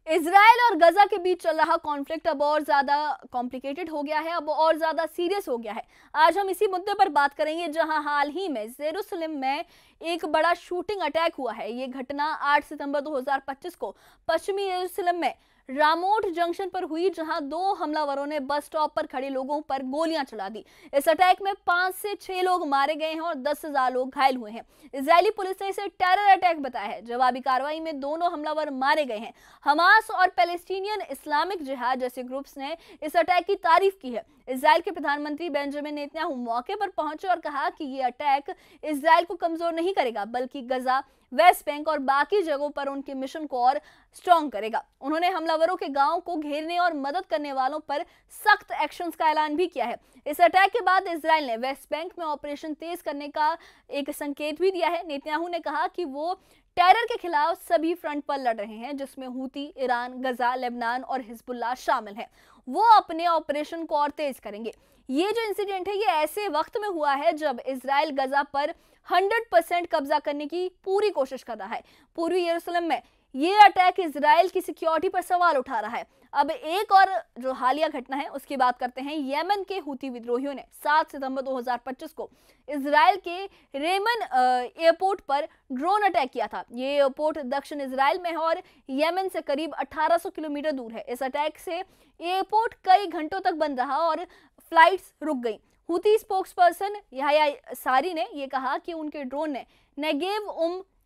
Israel और गजा के बीच चल रहा कॉन्फ्लिक्ट अब और ज्यादा कॉम्प्लिकेटेड हो गया है, अब और ज्यादा सीरियस हो गया है। आज हम इसी मुद्दे पर बात करेंगे, जहां हाल ही में जेरूसलम में एक बड़ा शूटिंग अटैक हुआ है। ये घटना 8 सितंबर 2025 को पश्चिमी जेरूसलम में रामोट जंक्शन पर हुई, जहां 2 हमलावरों ने बस स्टॉप पर खड़े लोगों पर गोलियां चला दी। इस अटैक में 5 से 6 लोग मारे गए हैं और 10,000 लोग घायल हुए हैं। इजरायली पुलिस ने इसे टेरर अटैक बताया है। जवाबी कार्रवाई में दोनों हमलावर मारे गए हैं। हमास और पैलेस्टीनियन इस्लामिक जिहाद जैसे ग्रुप्स ने इस अटैक की तारीफ की है। इजराइल के प्रधानमंत्री बेंजामिन नेतन्याहू मौके पर पहुंचे और कहा कि ये अटैक इजराइल को कमजोर नहीं करेगा, बल्कि गजा, वेस्ट बैंक और बाकी जगहों पर उनके मिशन को और स्ट्रॉन्ग करेगा। उन्होंने हमलावरों के गांव को घेरने और मदद करने वालों पर सख्त एक्शंस का ऐलान भी किया है। इस अटैक के बाद इजराइल ने वेस्ट बैंक में ऑपरेशन तेज करने का एक संकेत भी दिया है। नेतन्याहू ने कहा कि वो टेरर के खिलाफ सभी फ्रंट पर लड़ रहे हैं, जिसमें हूती, ईरान, गजा, लेबनान और हिजबुल्लाह शामिल हैं। वो अपने ऑपरेशन को और तेज करेंगे। ये जो इंसिडेंट है, ये ऐसे वक्त में हुआ है जब इजराइल गजा पर 100% कब्जा करने की पूरी कोशिश कर रहा है। पूर्वी यरूशलेम में ये अटैक इजराइल की सिक्योरिटी पर सवाल उठा रहा है। अब एक और जो हालिया घटना है उसकी बात करते हैं। यमन के हूती विद्रोहियों ने 7 सितंबर 2025 को इजराइल के रेमन एयरपोर्ट पर ड्रोन अटैक किया था। ये एयरपोर्ट दक्षिण इजराइल में है और यमन से करीब 1800 किलोमीटर दूर है। इस अटैक से एयरपोर्ट कई घंटों तक बंद रहा और फ्लाइट्स रुक गई। हूती स्पोक्सपर्सन याह्या सारी ने यह कहा कि उनके ड्रोन ने नेगेव,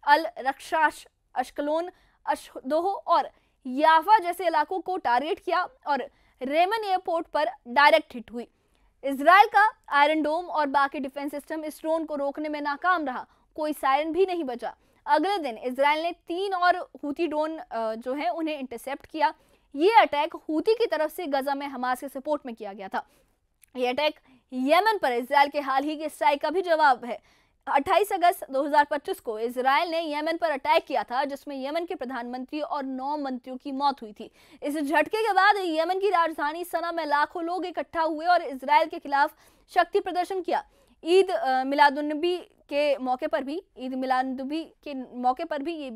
अल रक्षाश, अश्कलोन, अशदोह और याफा जैसे इलाकों को टारगेट किया और रेमन एयरपोर्ट पर डायरेक्ट हिट हुई। इजराइल का आयरन डोम और बाकी डिफेंस सिस्टम इस ड्रोन को रोकने में नाकाम रहा। कोई सायरन भी नहीं बचा। अगले दिन इजराइल ने 3 और हूती ड्रोन जो है उन्हें इंटरसेप्ट किया। ये अटैक हूती की तरफ से गजा में हमास के सपोर्ट में किया गया था। ये अटैक यमन पर इजराइल के हाल ही के स्ट्राइक का भी जवाब है। 28 अगस्त 2025 को इजराइल ने यमन पर अटैक किया था, जिसमें यमन के प्रधानमंत्री और 9 मंत्रियों की मौत हुई थी। इस झटके के बाद यमन की राजधानी सना में लाखों लोग इकट्ठा हुए और इजराइल के खिलाफ शक्ति प्रदर्शन किया। ईद मिलादुन्नबी के मौके पर भी ये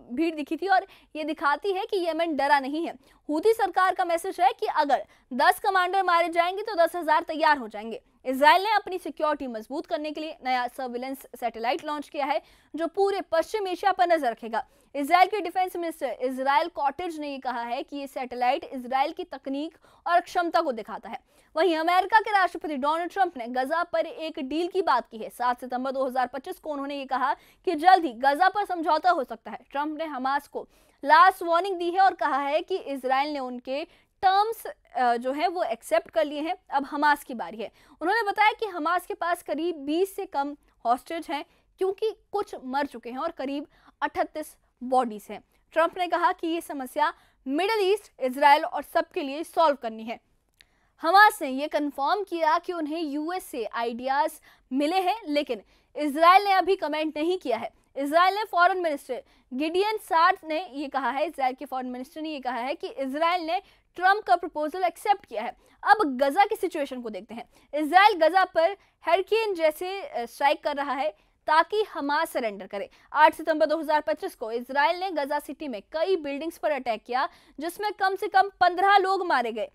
भीड़ दिखी थी और ये दिखाती है कि यमन डरा नहीं है। हूती सरकार का मैसेज है कि अगर 10 कमांडर मारे जाएंगे तो 10,000 तैयार हो जाएंगे। इजराइल ने अपनी सिक्योरिटी मजबूत करने के लिए नया सर्विलेंस सैटेलाइट लॉन्च किया है, जो पूरे पश्चिम एशिया पर नजर रखेगा। इजराइल के डिफेंस मिनिस्टर इजराइल कॉटेज ने यह कहा है कि ये सैटेलाइट इजराइल की तकनीक और क्षमता को दिखाता है। वहीं अमेरिका के राष्ट्रपति डोनाल्ड ट्रंप ने गजा पर एक डील की बात की है। 7 सितंबर 2025 को उन्होंने ये कहा कि जल्द ही गजा पर समझौता हो सकता है। ट्रंप ने हमास को लास्ट वार्निंग दी है और कहा है कि इजराइल ने उनके टर्म्स जो है वो एक्सेप्ट कर लिए हैं। अब हमास की बारी है। उन्होंने बताया कि हमास के पास करीब 20 से कम हॉस्टेज हैं, क्योंकि कुछ मर चुके हैं और करीब 38 बॉडीज हैं। ट्रंप ने कहा कि ये समस्या मिडिल ईस्ट, इजराइल और सबके लिए सॉल्व करनी है। हमास ने यह कंफर्म किया कि उन्हें यूएस से आइडियाज मिले हैं, लेकिन इजराइल ने अभी कमेंट नहीं किया है। इजराइल ने फॉरेन मिनिस्टर गिडियन सार ने यह कहा है, इजराइल के फॉरेन मिनिस्टर ने यह कहा है कि इजराइल ने ट्रंप का प्रपोजल एक्सेप्ट किया है। अब गजा की सिचुएशन को देखते हैं। इजराइल गजा पर हरिकेन जैसे स्ट्राइक कर रहा है ताकि हमास सरेंडर करे। 8 सितंबर 2025 को इजराइल ने गजा सिटी में कई बिल्डिंग्स पर अटैक किया, जिसमेमें कम से कम 15 लोग मारे गए।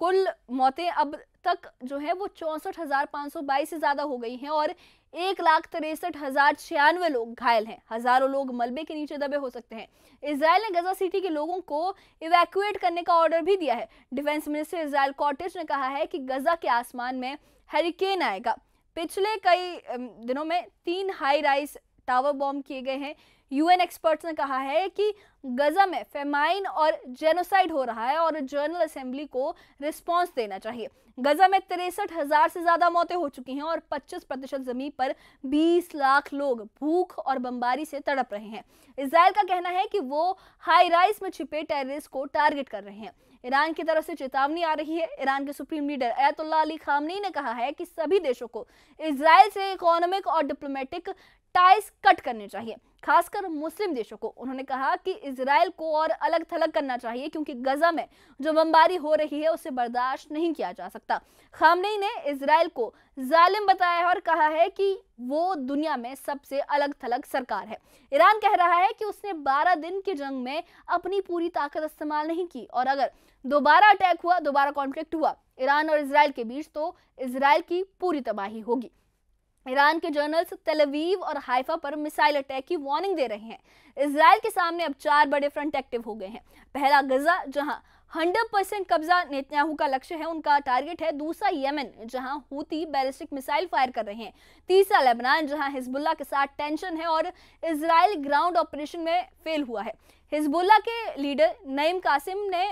कुल मौतें अब तक जो है वो 64,522 से ज्यादा हो गई हैं और 1,63,096 लोग घायल हैं। हजारों लोग मलबे के नीचे दबे हो सकते हैं। इजराइल ने गजा सिटी के लोगों को इवैक्यूएट करने का ऑर्डर भी दिया है। डिफेंस मिनिस्टर इजराइल कॉटेज ने कहा है कि गजा के आसमान में हरिकेन आएगा। पिछले कई दिनों में 3 हाई राइज टावर बॉम्ब किए गए हैं। यूएन एक्सपर्ट्स ने कहा है कि गजा में फेमाइन और जेनोसाइड हो रहा है और जनरल असेंबली को रिस्पांस देना चाहिए। गजा में 63,000 से ज्यादा मौतें हो चुकी हैं और 25% जमीन पर 20 लाख लोग भूख और बमबारी से तड़प रहे हैं। इजराइल का कहना है कि वो हाई राइज में छिपे टेररिस्ट को टारगेट कर रहे हैं। ईरान की तरफ से चेतावनी आ रही है। ईरान के सुप्रीम लीडर अयतुल्लाह अली खामनी ने कहा है कि सभी देशों को इजराइल से इकोनॉमिक और डिप्लोमेटिक टाइज कट करने चाहिए, खासकर मुस्लिम देशों को। उन्होंने कहा कि इजराइल को और अलग थलग करना चाहिए क्योंकि गजा में जो बमबारी हो रही है उसे बर्दाश्त नहीं किया जा सकता। खामनेई ने इजराइल को जालिम बताया है और कहा है कि वो दुनिया में सबसे अलग थलग सरकार है। ईरान कह रहा है कि उसने 12 दिन की जंग में अपनी पूरी ताकत इस्तेमाल नहीं की और अगर दोबारा अटैक हुआ, दोबारा कॉन्फ्लिक्ट हुआ ईरान और इजराइल के बीच, तो इजराइल की पूरी तबाही होगी। ईरान के जर्नल्स तेल अवीव और हाइफा पर मिसाइल अटैक की वार्निंग दे रहे हैं। इजराइल के सामने अब 4 बड़े फ्रंट एक्टिव हो गए हैं। पहला गजा, जहां 100% कब्जा नेतन्याहू का लक्ष्य है, उनका टारगेट है। दूसरा यमन, जहां हूती बैलिस्टिक मिसाइल फायर कर रहे हैं। तीसरा लेबनान, जहां हिजबुल्लाह के साथ टेंशन है और इजराइल ग्राउंड ऑपरेशन में फेल हुआ है। हिजबुल्लाह के लीडर नईम कासिम ने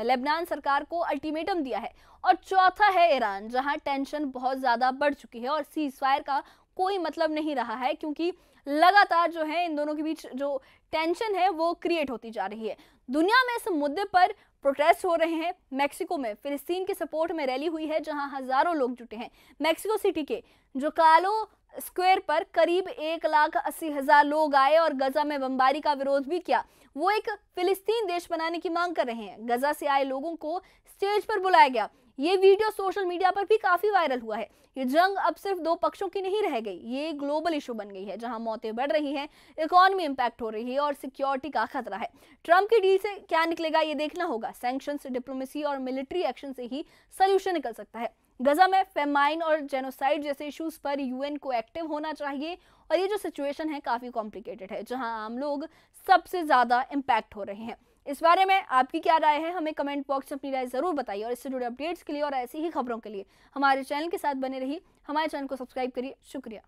लेबनान सरकार को अल्टीमेटम दिया है। और चौथा है ईरान, जहां टेंशन बहुत ज्यादा बढ़ चुकी है और सीज फायर का कोई मतलब नहीं रहा है क्योंकि लगातार जो है इन दोनों के बीच जो टेंशन है वो क्रिएट होती जा रही है। दुनिया में इस मुद्दे पर प्रोटेस्ट हो रहे हैं। मेक्सिको में फिलिस्तीन के सपोर्ट में रैली हुई है जहां हजारों लोग जुटे हैं। मेक्सिको सिटी के जोकालो स्क्वायर पर करीब 1,80,000 लोग आए और गजा में बमबारी का विरोध भी किया। वो एक फिलिस्तीन देश बनाने की मांग कर रहे हैं। गजा से आए लोगों को स्टेज पर बुलाया गया। ये वीडियो सोशल मीडिया पर भी काफी वायरल हुआ है। ये जंग अब सिर्फ 2 पक्षों की नहीं रह गई, ये ग्लोबल इशू बन गई है जहां मौतें बढ़ रही हैं, इकोनॉमी इंपैक्ट हो रही है और सिक्योरिटी का खतरा है। ट्रंप की डील से क्या निकलेगा ये देखना होगा। सैंक्शंस, डिप्लोमेसी और मिलिट्री एक्शन से ही सोल्यूशन निकल सकता है। गजा में फेमाइन और जेनोसाइड जैसे इश्यूज पर यूएन को एक्टिव होना चाहिए और ये जो सिचुएशन है काफी कॉम्प्लिकेटेड है जहां आम लोग सबसे ज्यादा इंपैक्ट हो रहे हैं। इस बारे में आपकी क्या राय है, हमें कमेंट बॉक्स में अपनी राय जरूर बताइए और इससे जुड़े अपडेट्स के लिए और ऐसी ही खबरों के लिए हमारे चैनल के साथ बने रहिए। हमारे चैनल को सब्सक्राइब करिए। शुक्रिया।